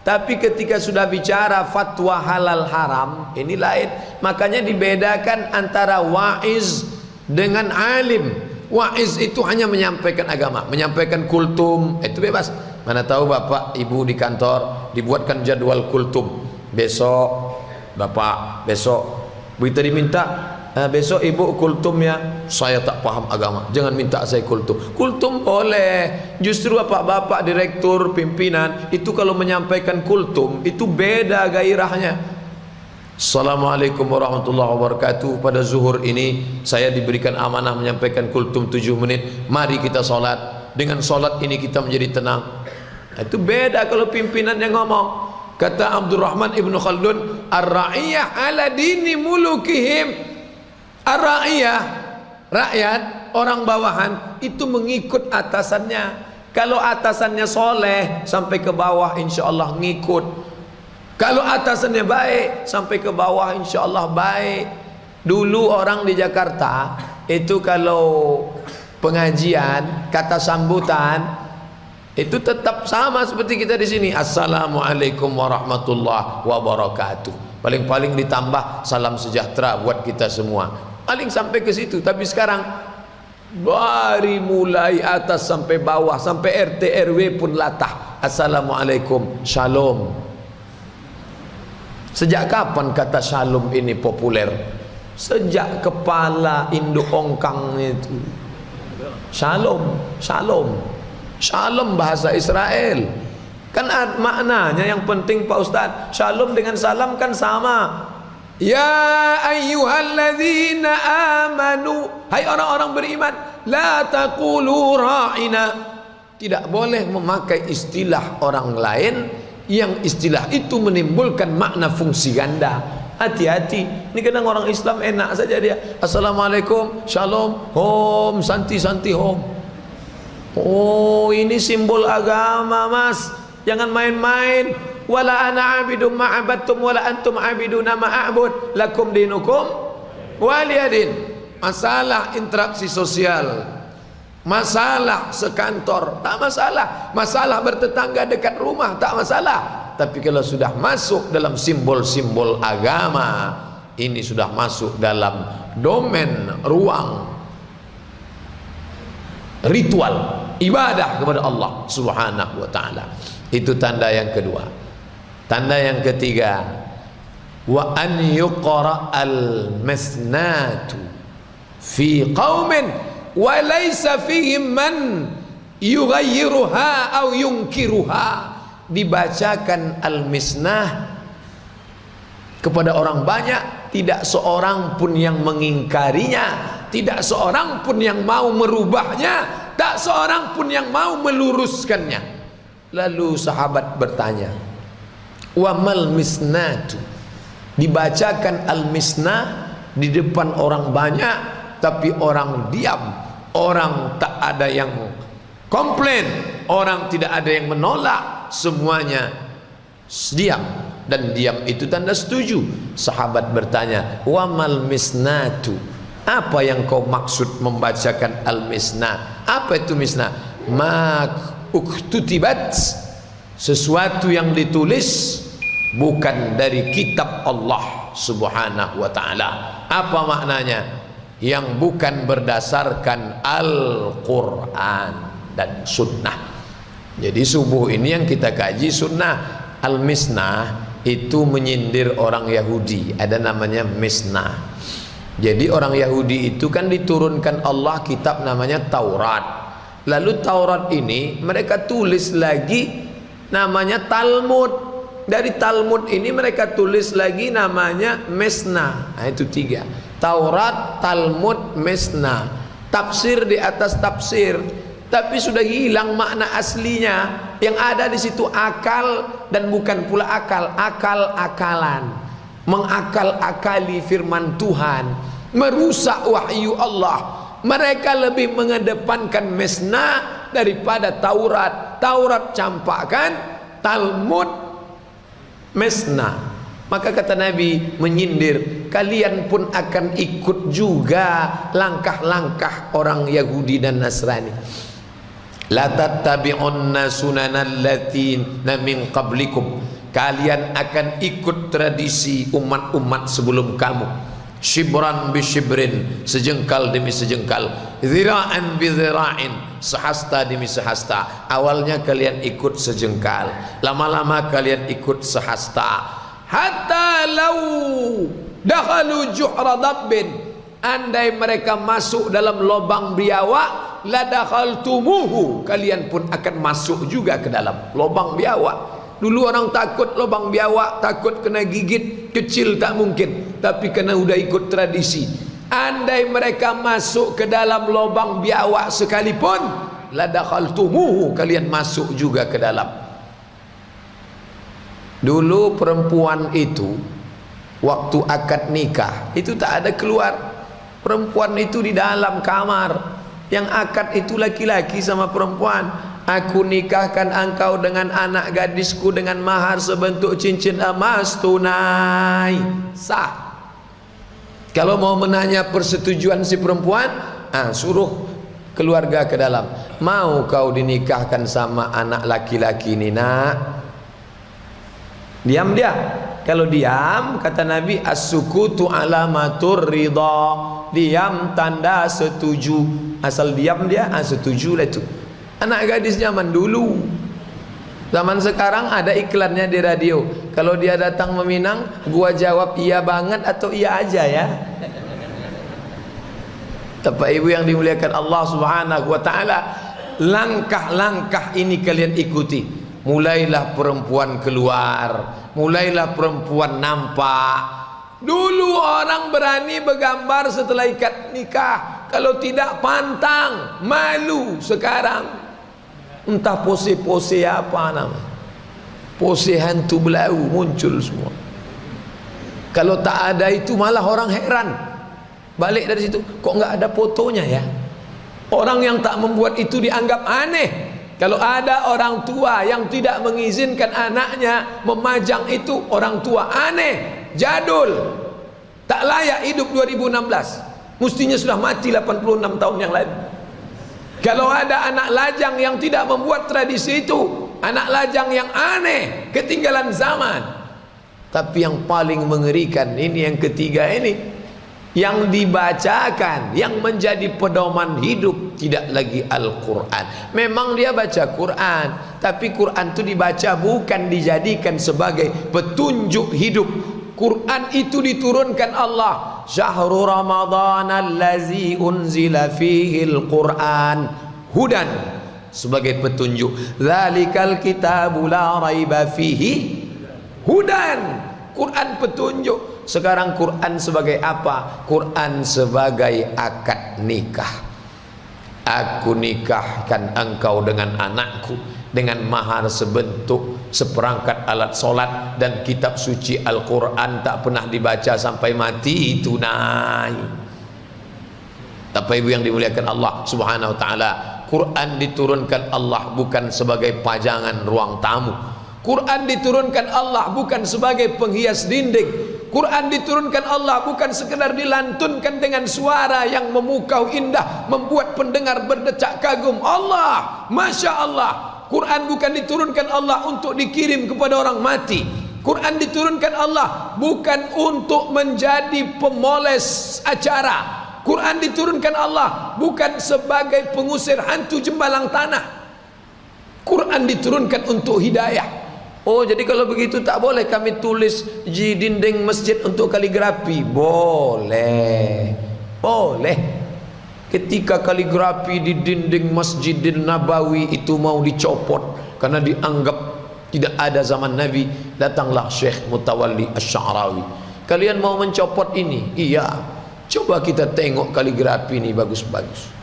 Tapi ketika sudah bicara fatwa halal haram, ini lain. Makanya dibedakan antara waiz dengan alim. Waiz itu hanya menyampaikan agama, menyampaikan kultum, itu bebas. Mana tahu bapak ibu di kantor dibuatkan jadwal kultum. Besok bapak, besok kita diminta besok ibu kultum ya. Saya tak paham agama, jangan minta saya kultum. Kultum boleh. Justru bapak-bapak direktur pimpinan itu kalau menyampaikan kultum itu beda gairahnya. Assalamualaikum warahmatullahi wabarakatuh. Pada zuhur ini saya diberikan amanah menyampaikan kultum 7 menit. Mari kita sholat. Dengan sholat ini kita menjadi tenang. Itu beda kalau pimpinan yang ngomong. Kata Abdurrahman Ibnu Khaldun, ar-ra'iyah ala dini mulukihim. Ar-ra'iyah, rakyat, orang bawahan itu mengikut atasannya. Kalau atasannya soleh, sampai ke bawah insya Allah ngikut. Kalau atasannya baik, sampai ke bawah insya Allah baik. Dulu orang di Jakarta itu kalau pengajian, kata sambutan itu tetap sama seperti kita di sini. Assalamualaikum warahmatullahi wabarakatuh. Paling-paling ditambah salam sejahtera buat kita semua. Paling sampai ke situ. Tapi sekarang dari mulai atas sampai bawah, sampai RT RW pun latah. Assalamualaikum, shalom. Sejak kapan kata shalom ini populer? Sejak kepala induk ongkang itu. Shalom, shalom. Shalom bahasa Israel. Kan maknanya yang penting Pak Ustadz. Shalom dengan salam kan sama. Ya ayyuhalladzina amanu, hai orang-orang beriman, la taqulu ra'ina. Tidak boleh memakai istilah orang lain yang istilah itu menimbulkan makna fungsi ganda. Hati-hati. Ini kadang orang Islam enak saja dia. Assalamualaikum, shalom, hom, santi-santi hom. Oh, ini simbol agama, Mas. Jangan main-main. Wala ana abidum ma'abattum wala antum abiduna ma'abud. Lakum dinukum waliyadin. Masalah interaksi sosial, masalah sekantor, tak masalah. Masalah bertetangga dekat rumah, tak masalah. Tapi kalau sudah masuk dalam simbol-simbol agama, ini sudah masuk dalam domain ruang ritual ibadah kepada Allah Subhanahu wa taala. Itu tanda yang kedua. Tanda yang ketiga, wa an yuqra al-masnatu fi qaumin wa laysa fihim man yughayyiruha aw yunkiruha. Dibacakan al-misnah kepada orang banyak, tidak seorang pun yang mengingkarinya, tidak seorang pun yang mau merubahnya, tak seorang pun yang mau meluruskannya. Lalu sahabat bertanya, wa mal misnatu? Dibacakan al-misnah di depan orang banyak, tapi orang diam, orang tak ada yang komplain, orang tidak ada yang menolak, semuanya diam. Dan diam itu tanda setuju. Sahabat bertanya, wa mal misnatu? Apa yang kau maksud membacakan al-misnah? Apa itu misnah? Ma uktutibat, sesuatu yang ditulis bukan dari kitab Allah Subhanahu wa taala. Apa maknanya? Yang bukan berdasarkan Al-Quran dan sunnah. Jadi subuh ini yang kita kaji sunnah. Al-misnah itu menyindir orang Yahudi, ada namanya misnah. Jadi orang Yahudi itu kan diturunkan Allah kitab namanya Taurat. Lalu Taurat ini mereka tulis lagi namanya Talmud. Dari Talmud ini mereka tulis lagi namanya Misnah. Nah, itu 3. Taurat, Talmud, Misnah. Tafsir di atas tafsir. Tapi sudah hilang makna aslinya. Yang ada di situ akal dan bukan pula akal, akal-akalan. mengakal-akali firman Tuhan, merusak wahyu Allah. Mereka lebih mengedepankan Misna daripada Taurat. Taurat campakkan, Talmud Misna. Maka kata Nabi menyindir, kalian pun akan ikut juga langkah-langkah orang Yahudi dan Nasrani. La tattabi'unna sunanal latina min qablikum. Kalian akan ikut tradisi umat-umat sebelum kamu. Shibran bi shibrin, sejengkal demi sejengkal, zira'an bi zira'in, sehasta demi sehasta. Awalnya kalian ikut sejengkal, lama-lama kalian ikut sehasta. Hatta lau dakhalu juhra dabbin, andai mereka masuk dalam lubang biawak, la dakhaltumuhu, kalian pun akan masuk juga ke dalam lubang biawak. Dulu orang takut lubang biawak, takut kena gigit, kecil tak mungkin, tapi kena udah ikut tradisi. Andai mereka masuk ke dalam lubang biawak sekalipun, la dakhaltumuhu, kalian masuk juga ke dalam. Dulu perempuan itu waktu akad nikah itu tak ada keluar. Perempuan itu di dalam kamar. Yang akad itu laki-laki sama perempuan. Aku nikahkan engkau dengan anak gadisku dengan mahar sebentuk cincin emas tunai. Sah. Kalau mau menanya persetujuan si perempuan, suruh keluarga ke dalam. Mau kau dinikahkan sama anak laki-laki ini, nak? Diam dia. Kalau diam, kata Nabi, as-sukutu alamatur ridha. Diam tanda setuju. Asal diam dia, setuju lah itu. Anak gadis zaman dulu. Zaman sekarang ada iklannya di radio. Kalau dia datang meminang, gua jawab iya banget atau iya aja ya. Bapak Ibu yang dimuliakan Allah Subhanahu wa taala, langkah-langkah ini kalian ikuti. Mulailah perempuan keluar, mulailah perempuan nampak. Dulu orang berani bergambar setelah ikat nikah, kalau tidak pantang, malu. Sekarang entah pose-pose apa nama, pose hantu belau muncul semua. Kalau tak ada itu malah orang heran. Balik dari situ, kok nggak ada fotonya ya? Orang yang tak membuat itu dianggap aneh. Kalau ada orang tua yang tidak mengizinkan anaknya memajang itu, orang tua aneh, jadul, tak layak hidup 2016. Mestinya sudah mati 86 tahun yang lalu. Kalau ada anak lajang yang tidak membuat tradisi itu, anak lajang yang aneh, ketinggalan zaman. Tapi yang paling mengerikan ini yang ketiga ini, yang dibacakan, yang menjadi pedoman hidup tidak lagi Al-Quran. Memang dia baca Quran, tapi Quran itu dibaca bukan dijadikan sebagai petunjuk hidup. Quran itu diturunkan Allah. Syahrul Ramadan allazi unzila fihil Quran hudan, sebagai petunjuk. Dzalikal kitabu la raiba fihi hudan. Quran petunjuk. Sekarang Quran sebagai apa? Quran sebagai akad nikah. Aku nikahkan engkau dengan anakku dengan mahar sebentuk seperangkat alat solat dan kitab suci Al-Quran tak pernah dibaca sampai mati tunai. Bapak Ibu yang dimuliakan Allah Subhanahu wa taala, Quran diturunkan Allah bukan sebagai pajangan ruang tamu. Quran diturunkan Allah bukan sebagai penghias dinding. Quran diturunkan Allah bukan sekedar dilantunkan dengan suara yang memukau indah, membuat pendengar berdecak kagum. Allah, Masya Allah. Quran bukan diturunkan Allah untuk dikirim kepada orang mati. Quran diturunkan Allah bukan untuk menjadi pemoles acara. Quran diturunkan Allah bukan sebagai pengusir hantu jembalang tanah. Quran diturunkan untuk hidayah. Oh, jadi kalau begitu tak boleh kami tulis di dinding masjid untuk kaligrafi? Boleh. Boleh. Ketika kaligrafi di dinding Masjidil Nabawi itu mau dicopot karena dianggap tidak ada zaman Nabi, datanglah Syekh Mutawalli Asy-Sya'rawi. Kalian mau mencopot ini? Iya. Coba kita tengok kaligrafi ini bagus-bagus.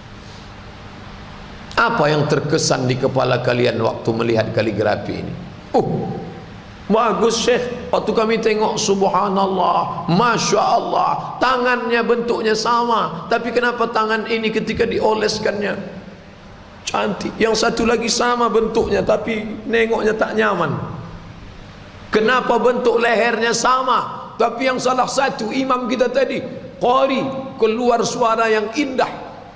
Apa yang terkesan di kepala kalian waktu melihat kaligrafi ini? Bagus Syekh, waktu kami tengok subhanallah, masya Allah, tangannya bentuknya sama, tapi kenapa tangan ini ketika dioleskannya cantik, yang satu lagi sama bentuknya tapi nengoknya tak nyaman? Kenapa bentuk lehernya sama, tapi yang salah satu imam kita tadi qari, keluar suara yang indah,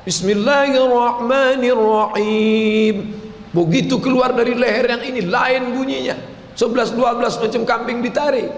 Bismillahirrahmanirrahim, begitu keluar dari leher yang ini lain bunyinya, 11-12 macam kambing ditarik.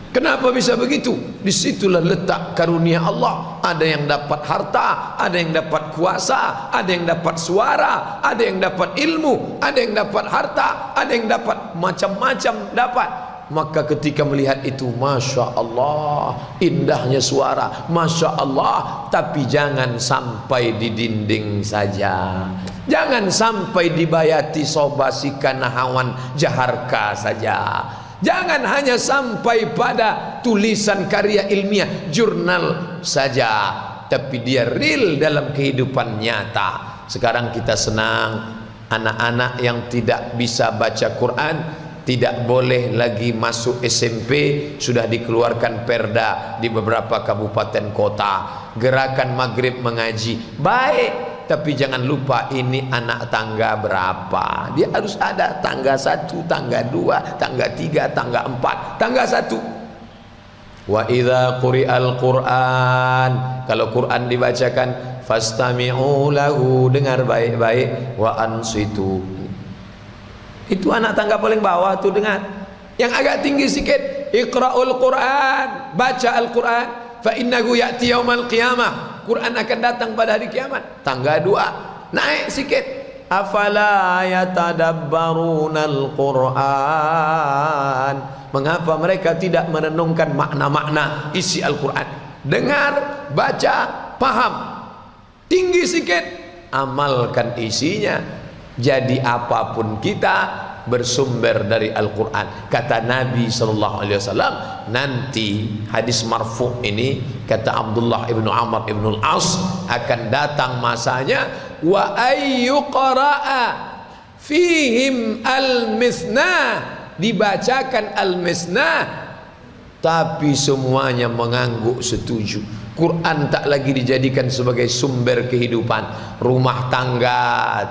Kenapa bisa begitu? Disitulah letak karunia Allah. Ada yang dapat harta, ada yang dapat kuasa, ada yang dapat suara, ada yang dapat ilmu, ada yang dapat harta, ada yang dapat macam-macam dapat. Maka ketika melihat itu, masya Allah, indahnya suara, masya Allah. Tapi jangan sampai di dinding saja, jangan sampai dibayati sobasikan hawan jaharka saja, jangan hanya sampai pada tulisan karya ilmiah jurnal saja, tapi dia real dalam kehidupan nyata. Sekarang kita senang anak-anak yang tidak bisa baca Quran tidak boleh lagi masuk SMP. Sudah dikeluarkan perda di beberapa kabupaten kota. Gerakan maghrib mengaji baik, tapi jangan lupa ini anak tangga berapa. Dia harus ada tangga 1, tangga 2, tangga 3, tangga 4, tangga 1. Wa idza quri'al Qur'an, kalau Quran dibacakan, fastami'u lahu, dengar baik-baik, wa ansitu. Itu anak tangga paling bawah tuh dengar. Yang agak tinggi sikit, iqra'ul Qur'an, baca Al-Quran, fa innahu ya'ti yaumal qiyamah, Quran akan datang pada hari kiamat. Tangga 2 naik sikit, afala yatadabbarunal Qur'an, mengapa mereka tidak merenungkan makna-makna isi Al-Quran? Dengar, baca, paham, tinggi sikit, amalkan isinya. Jadi apapun kita bersumber dari Al-Quran. Kata Nabi SAW, nanti hadis marfu' ini, kata Abdullah ibnu Amr ibnu al-As, akan datang masanya wa ayyuqara'a fihim al-misna, dibacakan al-misna, tapi semuanya mengangguk setuju. Quran tak lagi dijadikan sebagai sumber kehidupan. Rumah tangga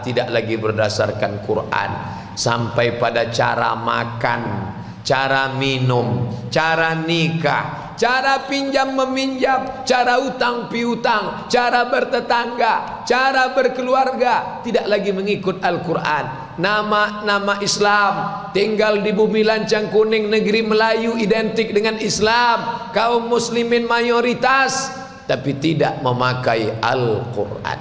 tidak lagi berdasarkan Quran. Sampai pada cara makan, cara minum, cara nikah, cara pinjam meminjam, cara utang piutang, cara bertetangga, cara berkeluarga, tidak lagi mengikut Al-Quran. Nama-nama Islam tinggal di bumi lancang kuning negeri Melayu identik dengan Islam, kaum muslimin mayoritas, tapi tidak memakai Al-Quran.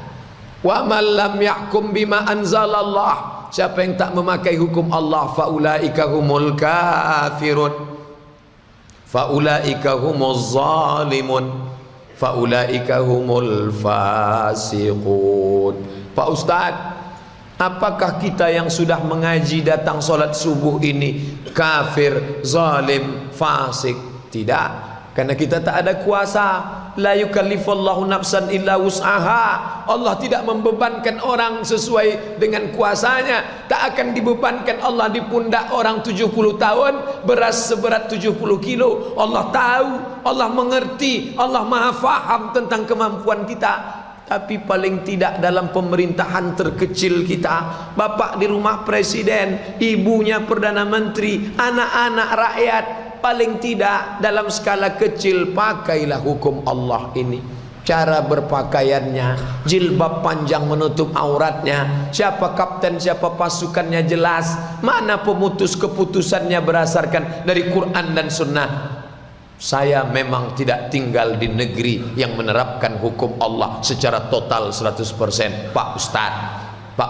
Wa man lam yahkum bima anzalallah, siapa yang tak memakai hukum Allah, faulaika humul kafirun, faulaika humuz zalimun, faulaika humul fasiqun. Pak Ustaz, apakah kita yang sudah mengaji datang solat subuh ini kafir, zalim, fasik? Tidak, karena kita tak ada kuasa. La yukallifullahu nafsan illa wus'aha. Allah tidak membebankan orang sesuai dengan kuasanya. Tak akan dibebankan Allah di pundak orang 70 tahun beras seberat 70 kilo. Allah tahu, Allah mengerti, Allah maha faham tentang kemampuan kita. Tapi paling tidak dalam pemerintahan terkecil kita, bapak di rumah presiden, ibunya perdana menteri, anak-anak rakyat, paling tidak dalam skala kecil pakailah hukum Allah ini. Cara berpakaiannya, jilbab panjang menutup auratnya, siapa kapten, siapa pasukannya jelas, mana pemutus keputusannya berdasarkan dari Quran dan Sunnah. Saya memang tidak tinggal di negeri yang menerapkan hukum Allah secara total 100%, Pak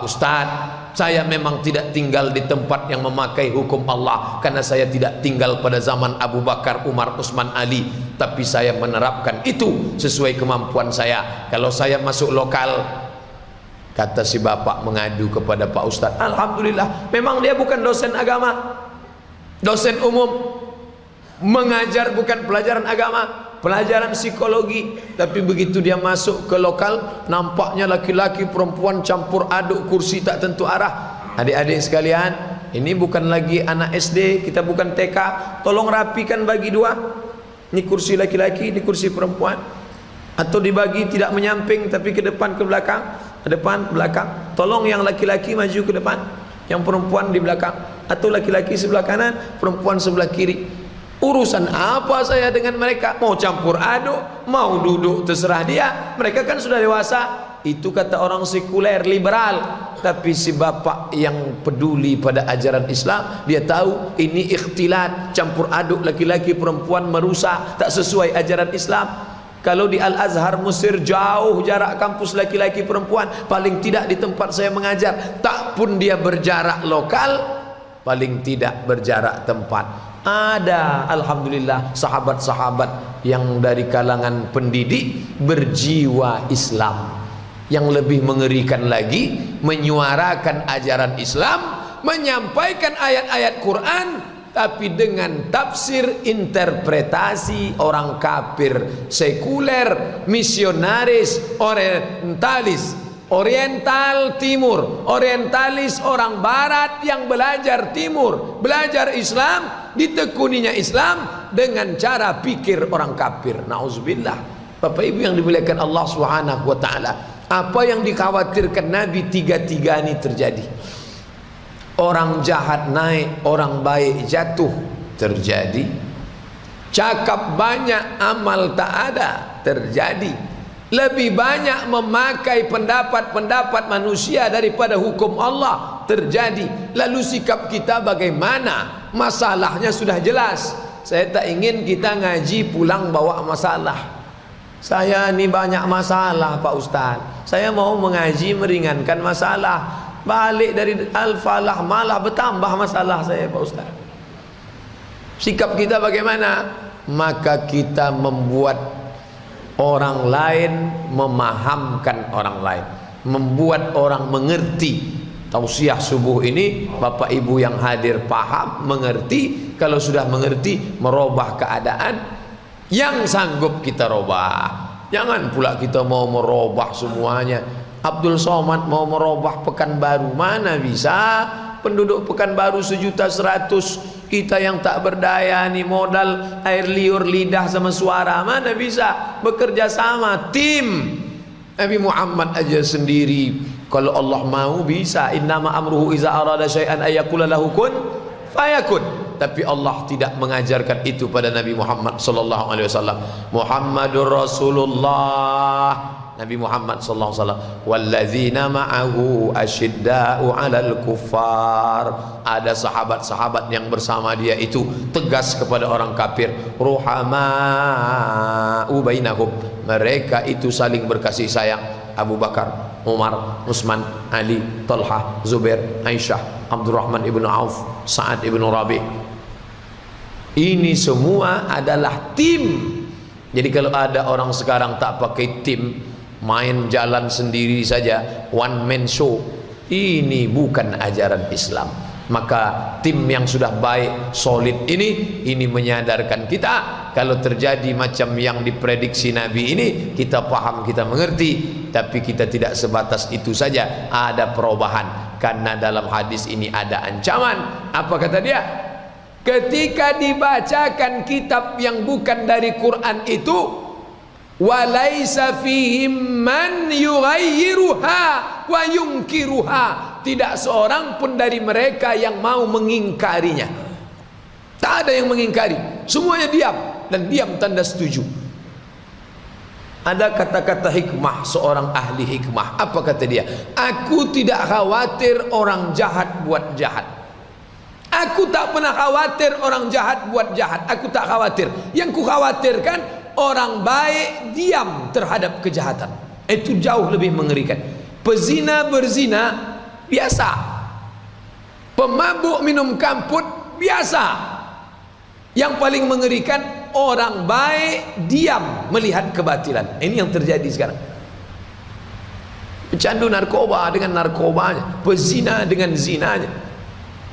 Ustadz, saya memang tidak tinggal di tempat yang memakai hukum Allah, karena saya tidak tinggal pada zaman Abu Bakar, Umar, Utsman, Ali, tapi saya menerapkan itu sesuai kemampuan saya. Kalau saya masuk lokal, kata si bapak mengadu kepada Pak Ustadz, alhamdulillah, memang dia bukan dosen agama, dosen umum, mengajar bukan pelajaran agama, pelajaran psikologi. Tapi begitu dia masuk ke lokal, nampaknya laki-laki perempuan campur aduk, kursi tak tentu arah. Adik-adik sekalian, ini bukan lagi anak SD, kita bukan TK, tolong rapikan bagi dua, ini kursi laki-laki, ini kursi perempuan, atau dibagi tidak menyamping tapi ke depan ke belakang, ke depan belakang, tolong yang laki-laki maju ke depan, yang perempuan di belakang, atau laki-laki sebelah kanan, perempuan sebelah kiri. Urusan apa saya dengan mereka? Mau campur aduk, mau duduk, terserah dia. Mereka kan sudah dewasa. Itu kata orang sekuler, liberal. Tapi si bapak yang peduli pada ajaran Islam, dia tahu ini ikhtilat, campur aduk laki-laki perempuan merusak, tak sesuai ajaran Islam. Kalau di Al-Azhar Mesir jauh jarak kampus laki-laki perempuan, paling tidak di tempat saya mengajar, tak pun dia berjarak lokal, paling tidak berjarak tempat. Ada alhamdulillah sahabat-sahabat yang dari kalangan pendidik berjiwa Islam. Yang lebih mengerikan lagi, menyuarakan ajaran Islam, menyampaikan ayat-ayat Quran, tapi dengan tafsir interpretasi orang kafir, sekuler, misionaris, orientalis. Oriental timur, orientalis orang barat yang belajar timur, belajar Islam, ditekuninya Islam dengan cara pikir orang kafir. Nauzubillah. Bapak Ibu yang dimuliakan Allah Subhanahu wa taala, apa yang dikhawatirkan Nabi tiga-tiga ini terjadi. Orang jahat naik, orang baik jatuh, terjadi. Cakap banyak, amal tak ada, terjadi. Lebih banyak memakai pendapat-pendapat manusia daripada hukum Allah, terjadi. Lalu sikap kita bagaimana? Masalahnya sudah jelas. Saya tak ingin kita ngaji pulang bawa masalah. Saya ini banyak masalah Pak Ustaz, saya mau mengaji meringankan masalah. Balik dari Al-Falah malah bertambah masalah saya Pak Ustaz. Sikap kita bagaimana? Maka kita membuat orang lain memahamkan orang lain, membuat orang mengerti. Tausiah subuh ini Bapak Ibu yang hadir paham, mengerti. Kalau sudah mengerti, merubah keadaan yang sanggup kita robah. Jangan pula kita mau merubah semuanya. Abdul Somad mau merubah Pekanbaru, mana bisa? Penduduk Pekanbaru 1.100.000, kita yang tak berdaya nih, modal air liur, lidah sama suara, mana bisa? Bekerja sama, tim. Nabi Muhammad aja sendiri, kalau Allah mau bisa. Innama amruhu iza arada syai'an ayyakula lahu kun fayakun. Tapi Allah tidak mengajarkan itu pada Nabi Muhammad sallallahu alaihi wasallam. Muhammadur Rasulullah, Nabi Muhammad sallallahu alaihi wasallam, walladzina ma'ahu asyidda'u 'alal kuffar. Ada sahabat-sahabat yang bersama dia itu tegas kepada orang kafir, ruhama'u bainahum. Mereka itu saling berkasih sayang. Abu Bakar, Umar, Utsman, Ali, Talha, Zubair, Aisyah, Abdurrahman ibn Auf, Sa'ad ibn Rabi'. Ini semua adalah tim. Jadi kalau ada orang sekarang tak pakai tim, main jalan sendiri saja, one man show, ini bukan ajaran Islam. Maka tim yang sudah baik, solid ini menyadarkan kita kalau terjadi macam yang diprediksi Nabi ini, kita paham, kita mengerti. Tapi kita tidak sebatas itu saja, ada perubahan. Karena dalam hadis ini ada ancaman. Apa kata dia? Ketika dibacakan kitab yang bukan dari Quran itu, walaisa fihim man yughayyiruha wa yunkiruha, tidak seorang pun dari mereka yang mau mengingkarinya. Tak ada yang mengingkari, semuanya diam, dan diam tanda setuju. Ada kata-kata hikmah seorang ahli hikmah. Apa kata dia? Aku tidak khawatir orang jahat buat jahat. Aku tak pernah khawatir orang jahat buat jahat. Aku tak khawatir. Yang ku khawatirkan orang baik diam terhadap kejahatan. Itu jauh lebih mengerikan. Pezina berzina biasa, pemabuk minum kamput biasa. Yang paling mengerikan orang baik diam melihat kebatilan. Ini yang terjadi sekarang. Pecandu narkoba dengan narkobanya, pezina dengan zinanya,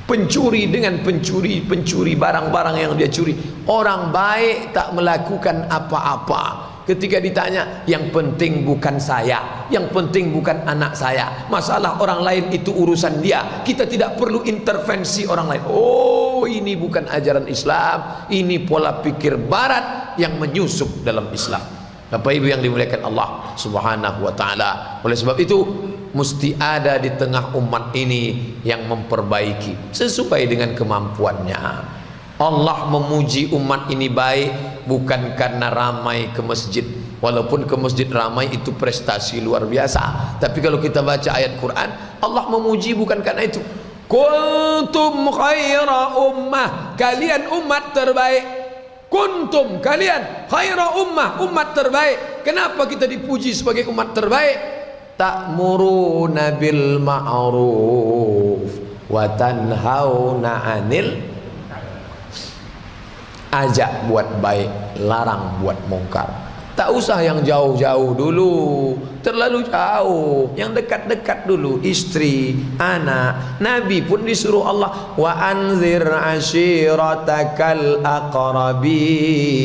pencuri dengan pencuri barang-barang yang dia curi. Orang baik tak melakukan apa-apa. ketika ditanya, yang penting bukan saya, yang penting bukan anak saya, masalah orang lain itu urusan dia, kita tidak perlu intervensi orang lain. Oh, ini bukan ajaran Islam, ini pola pikir barat yang menyusup dalam Islam. Bapak Ibu yang dimuliakan Allah Subhanahu wa taala. Oleh sebab itu mesti ada di tengah umat ini yang memperbaiki sesuai dengan kemampuannya. Allah memuji umat ini baik bukan karena ramai ke masjid. Walaupun ke masjid ramai itu prestasi luar biasa, tapi kalau kita baca ayat Quran, Allah memuji bukan karena itu. Kuntum khaira ummah, kalian umat terbaik. Kuntum, kalian khaira ummah, umat terbaik. Kenapa kita dipuji sebagai umat terbaik? Ta'muruna bil ma'ruf wa tanhauna 'anil, ajak buat baik, larang buat mungkar. Tak usah yang jauh-jauh dulu, terlalu jauh, yang dekat-dekat dulu, istri, anak. Nabi pun disuruh Allah, wa anzir ashiratakal aqrabin,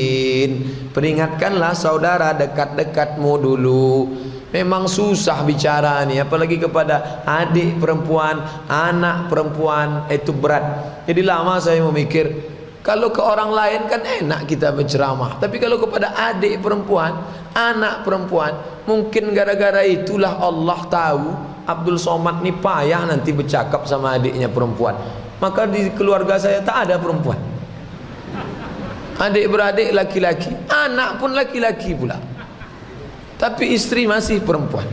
peringatkanlah saudara dekat-dekatmu dulu. Memang susah bicara nih, apalagi kepada adik perempuan, anak perempuan, itu berat. Jadi lama saya memikir, kalau ke orang lain kan enak kita berceramah, tapi kalau kepada adik perempuan, anak perempuan, mungkin gara-gara itulah Allah tahu Abdul Somad ni payah nanti bercakap sama adiknya perempuan. Maka di keluarga saya tak ada perempuan, adik beradik laki-laki, anak pun laki-laki pula, tapi istri masih perempuan.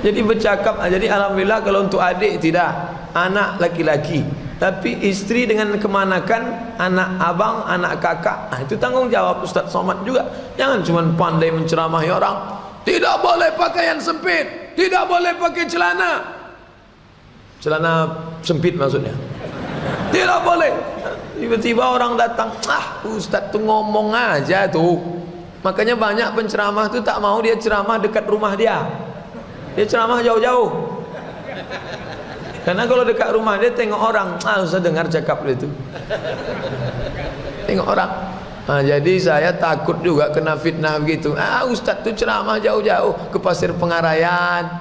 Jadi bercakap, jadi alhamdulillah kalau untuk adik tidak, anak laki-laki, tapi istri dengan kemanakan, anak abang, anak kakak, itu tanggung jawab Ustaz Somad juga. Jangan cuma pandai menceramahi orang. Tidak boleh pakaian sempit, tidak boleh pakai celana sempit maksudnya, tidak boleh. Tiba-tiba orang datang, Ustaz tuh ngomong aja tuh. Makanya banyak penceramah tuh tak mau dia ceramah dekat rumah dia, dia ceramah jauh-jauh. Karena kalau dekat rumah dia tengok orang, usah dengar cakap dia itu, tengok orang. Jadi saya takut juga kena fitnah begitu. Ustaz tuh ceramah jauh-jauh, ke Pasir Pengarayan,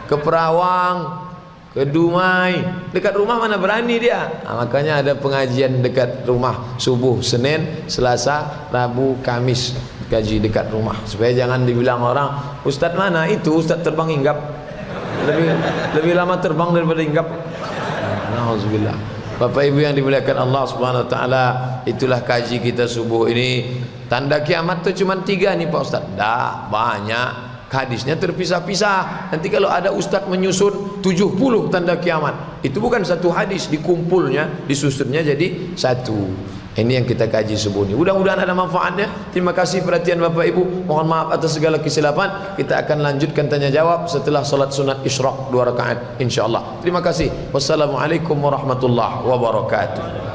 ke Perawang, ke Dumai. Dekat rumah mana berani dia. Makanya ada pengajian dekat rumah, subuh, Senin, Selasa, Rabu, Kamis, gaji dekat rumah, supaya jangan dibilang orang, Ustaz mana itu, Ustaz terbang hinggap, lebih lama terbang daripada hinggap. Alhamdulillah. Bapak Ibu yang dimuliakan Allah Subhanahu wa taala, itulah kaji kita subuh ini. Tanda kiamat itu cuma 3 nih Pak Ustaz. Dah banyak. Hadisnya terpisah-pisah. Nanti kalau ada ustaz menyusun 70 tanda kiamat, itu bukan satu hadis, dikumpulnya, disusunnya jadi satu. Ini yang kita kaji subuh ini. Mudah-mudahan ada manfaatnya. Terima kasih perhatian Bapak Ibu. Mohon maaf atas segala kesilapan. Kita akan lanjutkan tanya jawab setelah salat sunat Isyraq 2 rakaat insyaallah. Terima kasih. Wassalamualaikum warahmatullahi wabarakatuh.